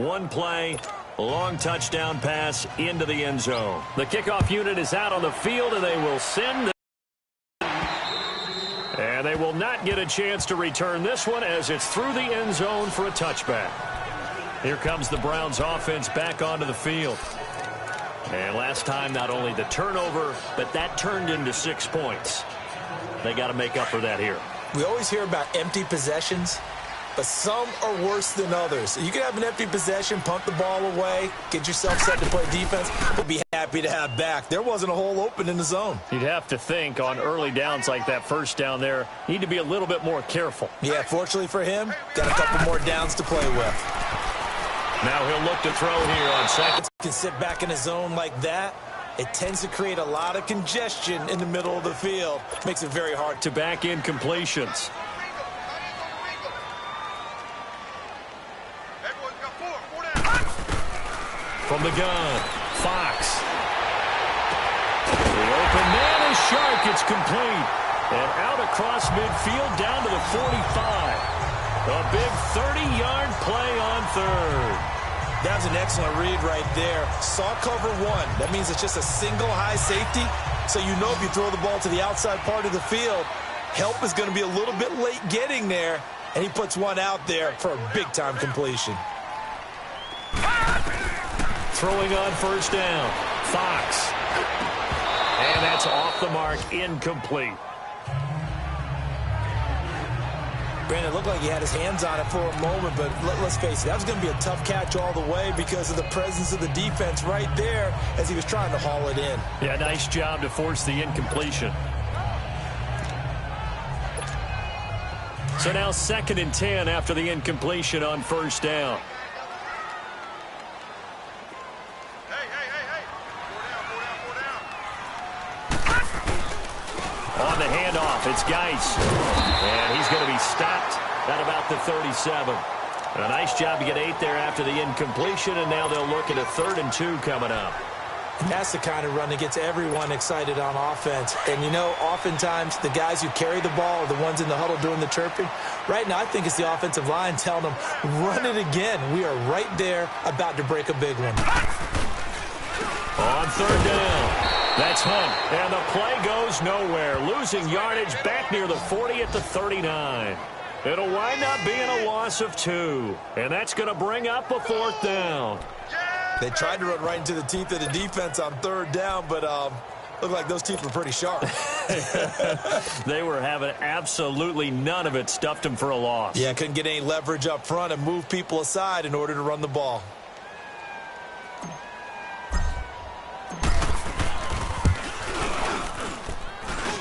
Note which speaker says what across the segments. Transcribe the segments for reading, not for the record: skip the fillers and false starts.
Speaker 1: One play, long touchdown pass into the end zone. The kickoff unit is out on the field, and they will send. And they will not get a chance to return this one as it's through the end zone for a touchback. Here comes the Browns offense back onto the field. And last time, not only the turnover, but that turned into 6 points. They got to make up for that here.
Speaker 2: We always hear about empty possessions, but some are worse than others. You can have an empty possession, punt the ball away, get yourself set to play defense, but be happy to have back. There wasn't a hole open in the zone.
Speaker 1: You'd have to think on early downs like that first down there, need to be a little bit more careful.
Speaker 2: Yeah, fortunately for him, got a couple more downs to play with.
Speaker 1: Now he'll look to throw here on second.
Speaker 2: Can sit back in a zone like that. It tends to create a lot of congestion in the middle of the field. Makes it very hard
Speaker 1: to back in completions. From the gun, Fox. The open man is Shark. It's complete. And out across midfield down to the 45. A big 30-yard play on third.
Speaker 2: That was an excellent read right there. Saw cover one. That means it's just a single high safety. So you know if you throw the ball to the outside part of the field, help is going to be a little bit late getting there. And he puts one out there for a big-time completion.
Speaker 1: Throwing on first down. Fox. And that's off the mark. Incomplete.
Speaker 2: Brandon, it looked like he had his hands on it for a moment, but let's face it, that was going to be a tough catch all the way because of the presence of the defense right there as he was trying to haul it in.
Speaker 1: Yeah, nice job to force the incompletion. So now 2nd and 10 after the incompletion on first down. On the handoff, it's Geis. And he's going to be stopped at about the 37. A nice job to get 8 there after the incompletion, and now they'll look at a 3rd and 2 coming up.
Speaker 2: And that's the kind of run that gets everyone excited on offense. And, you know, oftentimes the guys who carry the ball are the ones in the huddle doing the chirping. Right now, I think it's the offensive line telling them, run it again. We are right there about to break a big one.
Speaker 1: On 3rd down. That's Hunt, and the play goes nowhere. Losing yardage back near the 40 at the 39. It'll wind up being a loss of 2, and that's going to bring up a 4th down.
Speaker 2: They tried to run right into the teeth of the defense on 3rd down, but looked like those teeth were pretty sharp.
Speaker 1: They were having absolutely none of it. Stuffed them for a loss.
Speaker 2: Yeah, couldn't get any leverage up front and move people aside in order to run the ball.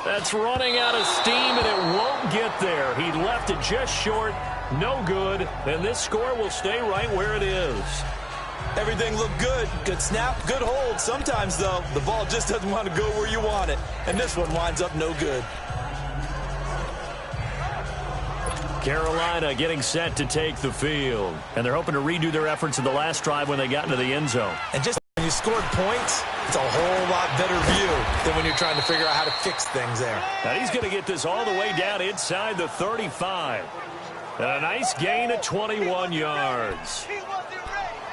Speaker 1: That's running out of steam, and it won't get there. He left it just short. No good. And this score will stay right where it is.
Speaker 2: Everything looked good. Good snap, good hold. Sometimes, though, the ball just doesn't want to go where you want it. And this one winds up no good.
Speaker 1: Carolina getting set to take the field. And they're hoping to redo their efforts in the last drive when they got into the end zone.
Speaker 2: And just when you scored points, it's a whole lot better view than when you're trying to figure out how to fix things there.
Speaker 1: Now he's going to get this all the way down inside the 35. And a nice gain of 21 yards.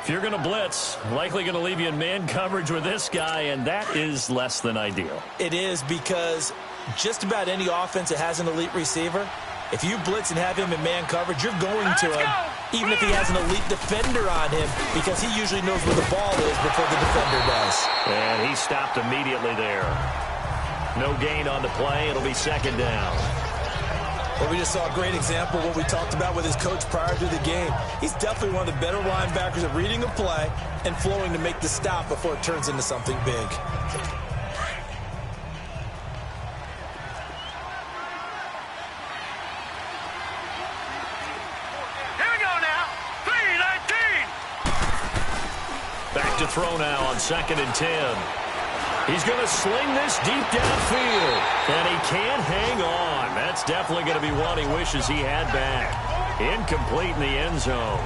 Speaker 1: If you're going to blitz, likely going to leave you in man coverage with this guy, and that is less than ideal.
Speaker 2: It is, because just about any offense that has an elite receiver, if you blitz and have him in man coverage, you're going to him, even if he has an elite defender on him, because he usually knows where the ball is before the defender does.
Speaker 1: And he stopped immediately there. No gain on the play. It'll be 2nd down.
Speaker 2: Well, we just saw a great example of what we talked about with his coach prior to the game. He's definitely one of the better linebackers at reading a play and flowing to make the stop before it turns into something big.
Speaker 1: Back to throw now on 2nd and 10. He's going to sling this deep downfield, and he can't hang on. That's definitely going to be one he wishes he had back. Incomplete in the end zone.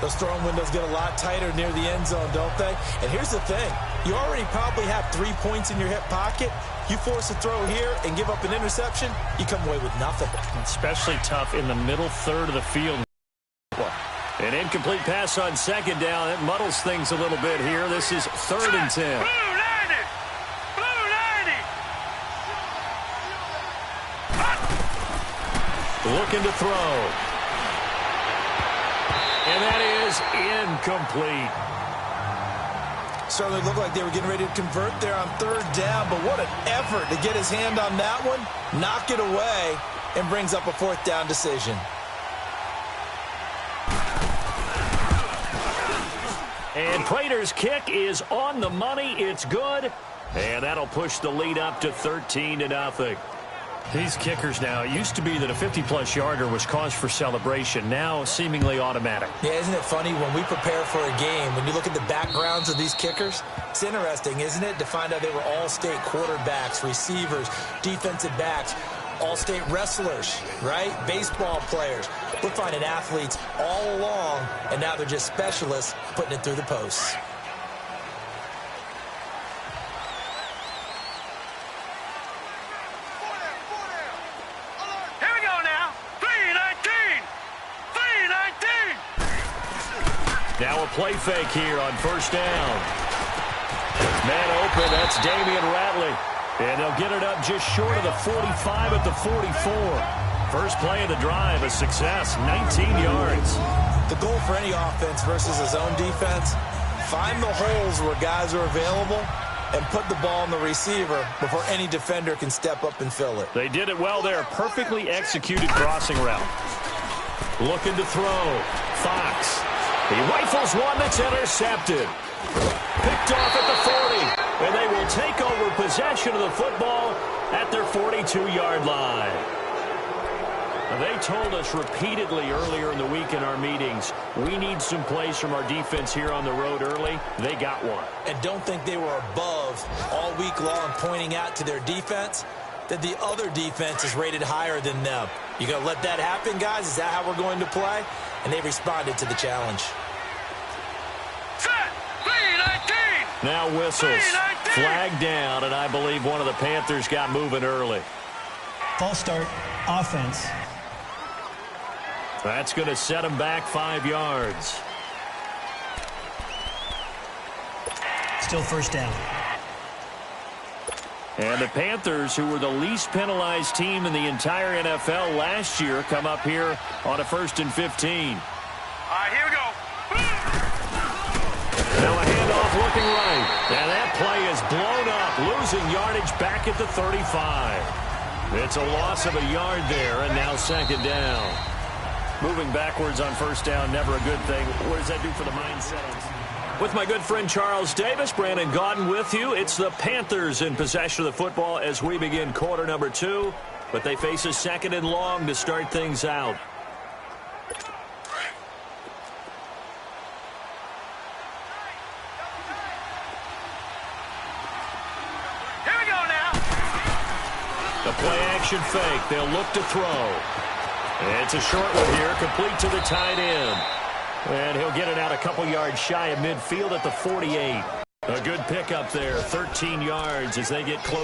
Speaker 2: Those throwing windows get a lot tighter near the end zone, don't they? And here's the thing. You already probably have 3 points in your hip pocket. You force a throw here and give up an interception, you come away with nothing.
Speaker 1: Especially tough in the middle third of the field. An incomplete pass on second down. It muddles things a little bit here. This is 3rd and 10. Looking to throw. And that is incomplete.
Speaker 2: Certainly looked like they were getting ready to convert there on 3rd down, but what an effort to get his hand on that one, knock it away, and brings up a 4th down decision.
Speaker 1: And Prater's kick is on the money. It's good. And that'll push the lead up to 13-0. These kickers now, it used to be that a 50-plus yarder was cause for celebration. Now seemingly automatic.
Speaker 2: Yeah, isn't it funny when we prepare for a game, when you look at the backgrounds of these kickers, it's interesting, isn't it, to find out they were all-state quarterbacks, receivers, defensive backs, all-state wrestlers, right? Baseball players. We're finding athletes all along, and now they're just specialists putting it through the posts.
Speaker 3: Here we go now. 3-19. 3-19.
Speaker 1: Now a play fake here on 1st down. Man open, that's Damian Ratley. And they'll get it up just short of the 45 at the 44. First play of the drive, a success, 19 yards.
Speaker 2: The goal for any offense versus a zone defense, find the holes where guys are available and put the ball in the receiver before any defender can step up and fill it.
Speaker 1: They did it well there. Perfectly executed crossing route. Looking to throw. Fox. He rifles one that's intercepted. Picked off at the 40. And they will take over possession of the football at their 42-yard line. Now, they told us repeatedly earlier in the week in our meetings, we need some plays from our defense here on the road early. They got one.
Speaker 2: And don't think they were above all week long pointing out to their defense that the other defense is rated higher than them. You going to let that happen, guys? Is that how we're going to play? And they responded to the challenge.
Speaker 3: Set. 3-19.
Speaker 1: Now whistles. Flag down, and I believe one of the Panthers got moving early.
Speaker 4: False start, offense.
Speaker 1: That's going to set them back 5 yards.
Speaker 4: Still 1st down.
Speaker 1: And the Panthers, who were the least penalized team in the entire NFL last year, come up here on a 1st and 15.
Speaker 3: All right, here we go.
Speaker 1: Now a handoff looking right. And that play is blown up, losing yardage back at the 35. It's a loss of a yard there, and now 2nd down. Moving backwards on 1st down, never a good thing. What does that do for the mindset? With my good friend Charles Davis, Brandon Gaudin with you. It's the Panthers in possession of the football as we begin quarter number 2. But they face a 2nd and long to start things out.
Speaker 3: Here we go now.
Speaker 1: The play action fake. They'll look to throw. It's a short one here, complete to the tight end. And he'll get it out a couple yards shy of midfield at the 48. A good pickup there, 13 yards as they get close.